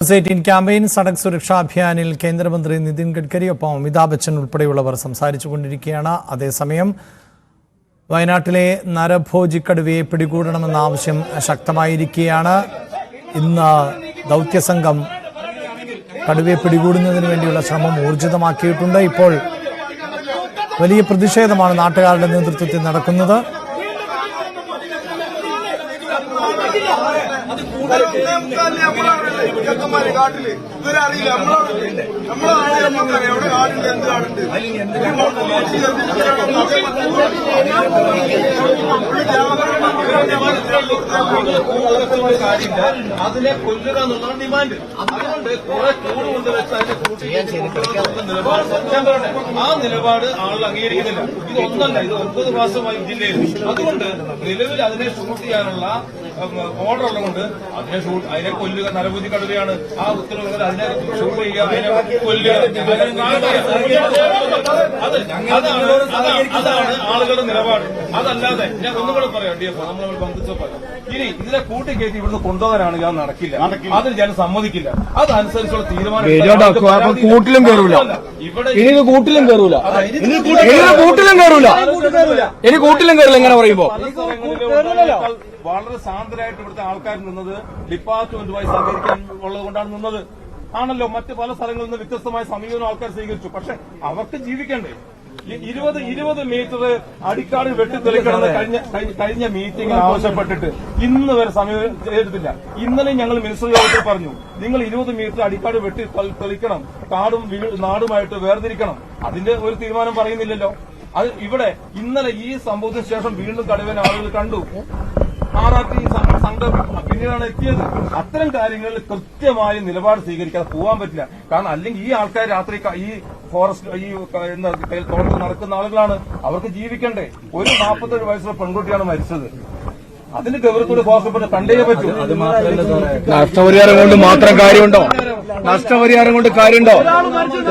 Campaign Sadak സുരക്ഷാ അഭിയാനിൽ കേന്ദ്രമന്ത്രി നിതിൻ ഗഡ്കരിയൊപ്പം അമിതാഭ് ബച്ചൻ ഉൾപ്പെടെയുള്ളവർ സംസാരിച്ചുകൊണ്ടിരിക്കുകയാണ്. അതേസമയം വയനാട്ടിലെ നരഭോജിക്കടുവയെ പിടികൂടണമെന്ന ആവശ്യം ശക്തമായിരിക്കുകയാണ്. ഇന്ന് ദൗത്യസംഘം കടുവയെ പിടികൂടുന്നതിന് വേണ്ടിയുള്ള ശ്രമം ഊർജിതമാക്കിയിട്ടുണ്ട്. ഇപ്പോൾ വലിയ പ്രതിഷേധമാണ് നാട്ടുകാരുടെ നേതൃത്വത്തിൽ നടക്കുന്നത്. കാട്ടില് ഇവരറിയില്ല എവിടെ കാടുണ്ട് എന്ത് കാടുണ്ട് കാര്യമില്ല. അതിനെ കൊല്ലുക എന്നുള്ളതാണ് ഡിമാൻഡ്. അതുകൊണ്ട് കുറെ കൂട് കൊണ്ടുവച്ച് അതിനെ ആ നിലപാട് ആളുകൾ അംഗീകരിക്കുന്നില്ല. ഇതൊന്നല്ല, ഇത് 9 മാസമായി ജില്ലയിൽ. അതുകൊണ്ട് നിലവിൽ അതിനെ ഷൂട്ട് ചെയ്യാനുള്ള ഓർഡർ ഉള്ളതുകൊണ്ട് അതിനെ കൊല്ലുക, നരഭോജി കടുവയാണ് ആ ഉത്തരവുകൾ, അതിനെ ഷൂട്ട് ചെയ്യുക, അതിനെ കൊല്ലുക, അതാണ് ആളുകളുടെ നിലപാട്. അതല്ലാതെ ഞാൻ ഒന്നുകൂടെ പറയാം, DFO നമ്മൾ പങ്കിച്ച പറയാം, ഇനി ഇതിനെ കൂട്ടിക്കയറ്റി ഇവിടുന്ന് കൊണ്ടുപോകാനാണ് ഞാൻ നടക്കില്ല, അതിന് ഞാൻ സമ്മതിക്കില്ല. അതനുസരിച്ചുള്ള തീരുമാനം കൂട്ടിലും കയറൂല, ഇനി കൂട്ടിലും കയറൂല, കൂട്ടിലും കയറൂല, ഇനി കൂട്ടിലും കയറില്ല. എങ്ങനെ പറയുമ്പോ വളരെ ശാന്തരായിട്ട് ഇവിടുത്തെ ആൾക്കാർ നിന്നത് ഡിപ്പാർട്ട്മെന്റുമായി സഹകരിക്കാൻ ഉള്ളത് കൊണ്ടാണ് നിന്നത് ആണല്ലോ. മറ്റ് പല സ്ഥലങ്ങളിൽ നിന്ന് വ്യത്യസ്തമായ സമീപനം ആൾക്കാർ സ്വീകരിച്ചു. പക്ഷെ അവർക്ക് ജീവിക്കണ്ടേ? 20 മീറ്റർ അടിക്കാട് വെട്ടിത്തെളിക്കണമെന്ന് കഴിഞ്ഞ മീറ്റിംഗിൽ ആവശ്യപ്പെട്ടിട്ട് ഇന്ന് വരെ സമയം ചെയ്തിട്ടില്ല. ഇന്നലെ ഞങ്ങൾ മിനിസ്റ്റർ യോഗത്തിൽ പറഞ്ഞു, നിങ്ങൾ 20 മീറ്റർ അടിക്കാട് വെട്ടി തെളിക്കണം, കാടും നാടുമായിട്ട് വേർതിരിക്കണം. അതിന്റെ ഒരു തീരുമാനം പറയുന്നില്ലല്ലോ. അത് ഇവിടെ ഇന്നലെ ഈ സംഭവത്തിന് ശേഷം വീണ്ടും കടുവനെ ആളുകൾ കണ്ടു. RRT സംഘം പിന്നീടാണ് എത്തിയത്. അത്തരം കാര്യങ്ങളിൽ കൃത്യമായ നിലപാട് സ്വീകരിക്കാതെ പോകാൻ പറ്റില്ല. കാരണം അല്ലെങ്കിൽ ഈ ആൾക്കാർ രാത്രി ഈ ഫോറസ്റ്റ് ഈ തോട്ടത്തിൽ നടക്കുന്ന ആളുകളാണ്, അവർക്ക് ജീവിക്കണ്ടേ? ഒരു 47 വയസ്സുള്ള പെൺകുട്ടിയാണ് മരിച്ചത്. അതിന് ഗൗരവത്തോടെ ഫോക്കസ് കണ്ടേ പറ്റൂ. നഷ്ടപരിഹാരം കൊണ്ട് മാത്രം കാര്യമുണ്ടോ? നഷ്ടപരിഹാരം കൊണ്ട് കാര്യമുണ്ടോ?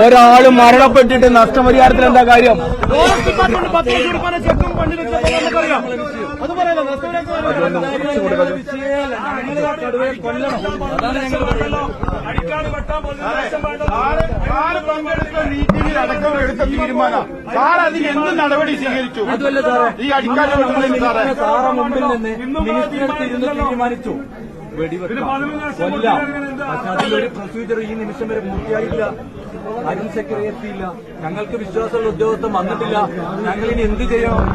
ഒരാൾ മരണപ്പെട്ടിട്ട് നഷ്ടപരിഹാരത്തിൽ എന്താ കാര്യം? മീറ്റിംഗിൽ അടക്കം എടുത്ത തീരുമാനം സാർ അതിന് എന്ത് നടപടി സ്വീകരിച്ചു? ഈ അടിക്കാട് സാറ് മുമ്പിൽ നിന്ന് മിനിസ്റ്ററെടുത്തിരുന്ന് തീരുമാനിച്ചു കൊല്ലാം. പക്ഷെ അതിലൊരു പ്രൊസീജിയർ ഈ നിമിഷം വരെ പൂർത്തിയായില്ല. അരുൺ സെക്രട്ടറി എത്തിയില്ല. ഞങ്ങൾക്ക് വിശ്വാസമുള്ള ഉദ്യോഗസ്ഥൻ വന്നിട്ടില്ല. ഞങ്ങളിനി എന്ത് ചെയ്യണം?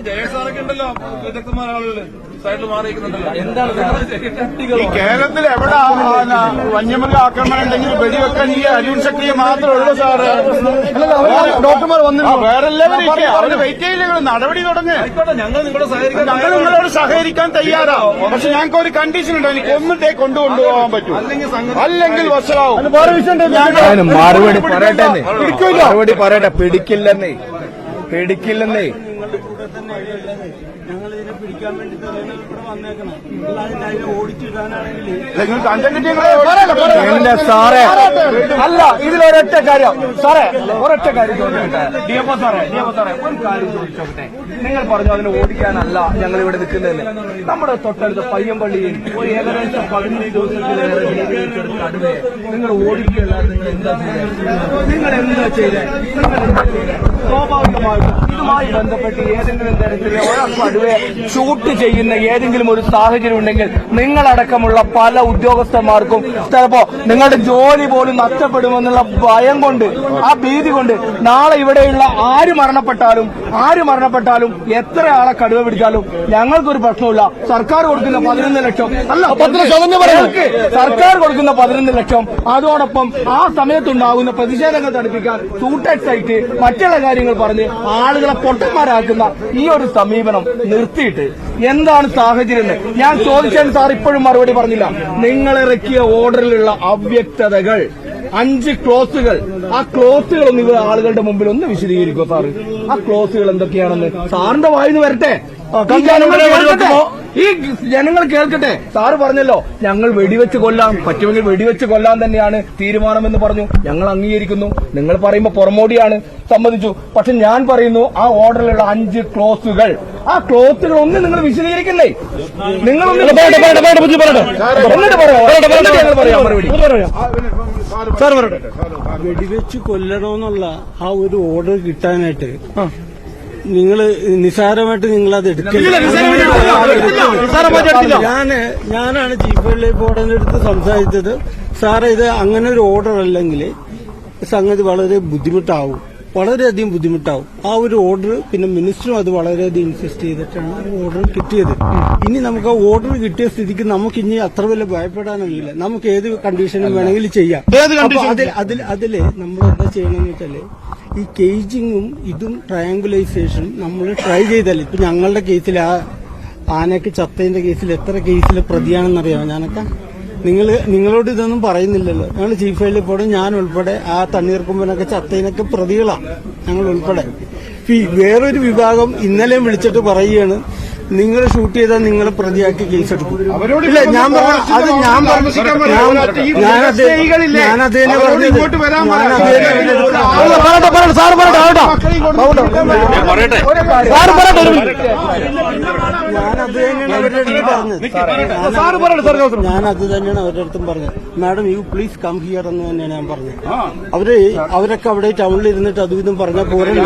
ജയസാറൊക്കെ ഉണ്ടല്ലോ, വിദഗ്ധമായ ആളുകൾ സൈഡിൽ മാറിയിരിക്കുന്നുണ്ടല്ലോ. എന്താണ് ഈ കേരളത്തിൽ എവിടെ വന്യമൃഗ ആക്രമണം ഉണ്ടെങ്കിൽ വെടിവെക്കാൻ ഈ അരുൺ സെക്രട്ടറിയെ മാത്രമേ ഉള്ളൂ സാറ്. ഡോക്ടർമാർ വന്നില്ല, വേറെ അവര് വെയിറ്റ് ചെയ്യില്ല, നടപടി തുടങ്ങ്. ഞങ്ങൾ നിങ്ങളോട് സഹകരിക്കാൻ തയ്യാറാ. പക്ഷെ ഞങ്ങൾക്ക് ഒരു കണ്ടീഷൻ ഉണ്ട്, എനിക്ക് ഒന്നിട്ടേ കൊണ്ടുപോകാൻ പറ്റും, അല്ലെങ്കിൽ വശമാവും. മറുപടി പറയട്ടെ, മറുപടി പറയട്ടെ. പിടിക്കില്ലെന്നേ. ഞങ്ങളിതിനെ പിടിക്കാൻ വേണ്ടി ഇവിടെ വന്നേക്കണം. അതിനെ ഓടിച്ചിടാനാണെങ്കിൽ എന്റെ സാറേ, അല്ല ഇതിലൊരൊറ്റ കാര്യം സാറേ, ഒരൊറ്റ കാര്യം ചോദിച്ചോട്ടെ. DFO സാറേ, ഒരു കാര്യം ചോദിച്ചോട്ടെ. നിങ്ങൾ പറഞ്ഞു അതിനെ ഓടിക്കാനല്ല ഞങ്ങൾ ഇവിടെ നിൽക്കുന്നതെന്ന്. നമ്മുടെ തൊട്ടടുത്ത പയ്യമ്പള്ളിയിൽ ഒരു ഏകദേശം 15 ദിവസത്തിലേറെ കടുവയെ നിങ്ങൾ ഓടിക്കുകയല്ലാതെ നിങ്ങൾ എന്താ ചെയ്തേ? സ്വാഭാവികമായിട്ടും ഇതുമായി ബന്ധപ്പെട്ട് ഏതെങ്കിലും തരത്തിലെ കടുവയെ ഷൂട്ട് ചെയ്യുന്ന ഏതെങ്കിലും ഒരു സാഹചര്യം ഉണ്ടെങ്കിൽ നിങ്ങളടക്കമുള്ള പല ഉദ്യോഗസ്ഥന്മാർക്കും ചിലപ്പോ നിങ്ങളുടെ ജോലി പോലും നഷ്ടപ്പെടുമെന്നുള്ള ഭയം കൊണ്ട്, ആ ഭീതി കൊണ്ട് നാളെ ഇവിടെയുള്ള ആര് മരണപ്പെട്ടാലും എത്ര ആളെ കടുവ പിടിച്ചാലും ഞങ്ങൾക്കൊരു പ്രശ്നമില്ല. സർക്കാർ കൊടുക്കുന്ന 11 ലക്ഷം സർക്കാർ കൊടുക്കുന്ന 11 ലക്ഷം, അതോടൊപ്പം ആ സമയത്തുണ്ടാകുന്ന പ്രതിഷേധങ്ങൾ തടുപ്പിക്കാൻ ഷൂട്ടഡ് സൈറ്റ്, മറ്റുള്ള കാര്യങ്ങൾ പറഞ്ഞ് ആളുകളെ പൊട്ടന്മാരാക്കുന്ന ഈ ഒരു സമീപനം നിർത്തിയിട്ട് എന്താണ് സാഹചര്യം ഞാൻ ചോദിച്ചാൽ സാർ ഇപ്പോഴും മറുപടി പറഞ്ഞില്ല. നിങ്ങൾ ഇറക്കിയ ഓർഡറിലുള്ള അവ്യക്തതകൾ 5 ക്ലോസുകൾ, ആ ക്ലോസുകളൊന്നും ഇവർ ആളുകളുടെ മുമ്പിൽ ഒന്ന് വിശദീകരിക്കുമോ സാറ്? ആ ക്ലോസുകൾ എന്തൊക്കെയാണെന്ന് സാറിന്റെ വായിന്ന് വരട്ടെ. ഈ ജനങ്ങൾ കേൾക്കട്ടെ. സാറ് പറഞ്ഞല്ലോ ഞങ്ങൾ വെടിവെച്ച് കൊല്ലാം, പറ്റുമെങ്കിൽ വെടിവെച്ച് കൊല്ലാൻ തന്നെയാണ് തീരുമാനമെന്ന് പറഞ്ഞു. ഞങ്ങൾ അംഗീകരിക്കുന്നു. നിങ്ങൾ പറയുമ്പോൾ പുറമോടിയാണ്, സമ്മതിച്ചു. പക്ഷെ ഞാൻ പറയുന്നു ആ ഓർഡറിലുള്ള 5 ക്ലോസുകൾ, ആ ക്ലോസുകൾ ഒന്ന് നിങ്ങൾ വിശദീകരിക്കണ്ടേ? നിങ്ങളൊന്ന് വെടിവെച്ച് കൊല്ലണമെന്നുള്ള ആ ഒരു ഓർഡർ കിട്ടാനായിട്ട് നിങ്ങൾ നിസ്സാരമായിട്ട് നിങ്ങളത് എടുക്കില്ല. ഞാനാണ് ചീഫ് വൈൽഡ് ബോർഡിന്റെ അടുത്ത് സംസാരിച്ചത്. സാറേ, ഇത് അങ്ങനെ ഒരു ഓർഡർ അല്ലെങ്കിൽ സംഗതി വളരെ ബുദ്ധിമുട്ടാവും, വളരെയധികം ബുദ്ധിമുട്ടാവും. ആ ഒരു ഓർഡർ പിന്നെ മിനിസ്റ്ററും അത് വളരെയധികം ഇൻസിസ്റ്റ് ചെയ്തിട്ടാണ് ഓർഡർ കിട്ടിയത്. ഇനി നമുക്ക് ആ ഓർഡർ കിട്ടിയ സ്ഥിതിക്ക് നമുക്ക് ഇനി അത്ര വലിയ ഭയപ്പെടാനൊന്നുമില്ല. നമുക്ക് ഏത് കണ്ടീഷനും വേണമെങ്കിലും ചെയ്യാം. അതില് നമ്മൾ എന്താ ചെയ്യണമെന്ന് വെച്ചാല് ഈ കേജിങ്ങും ഇതും ട്രയാങ്കുലൈസേഷനും നമ്മൾ ട്രൈ ചെയ്താൽ, ഇപ്പൊ ഞങ്ങളുടെ കേസിൽ ആ ആനയ്ക്ക് ചത്തതിന്റെ കേസിൽ എത്ര കേസിലെ പ്രതിയാണെന്നറിയാമോ ഞാനൊക്കെ? നിങ്ങളോട് ഇതൊന്നും പറയുന്നില്ലല്ലോ. ഞങ്ങൾ ചീഫ് വൈൽഡ് ബോർഡ് ഞാൻ ഉൾപ്പെടെ ആ തണ്ണീർക്കൊമ്പനൊക്കെ ചത്തതിനൊക്കെ പ്രതികളാണ് ഞങ്ങൾ ഉൾപ്പെടെ. വേറൊരു വിഭാഗം ഇന്നലെ വിളിച്ചിട്ട് പറയുകയാണ് നിങ്ങൾ ഷൂട്ട് ചെയ്താൽ നിങ്ങളെ പ്രതിയാക്കി കേസെടുക്കും. ഇല്ല, ഞാൻ അദ്ദേഹം ഞാനത് തന്നെയാണ് അവരുടെ അടുത്തും പറഞ്ഞത്. Madam you please come here എന്ന് തന്നെയാണ് ഞാൻ പറഞ്ഞത്. അവരൊക്കെ അവിടെ ടൗണിൽ ഇരുന്നിട്ട് അതും ഇതും പറഞ്ഞാൽ പോരല്ലോ.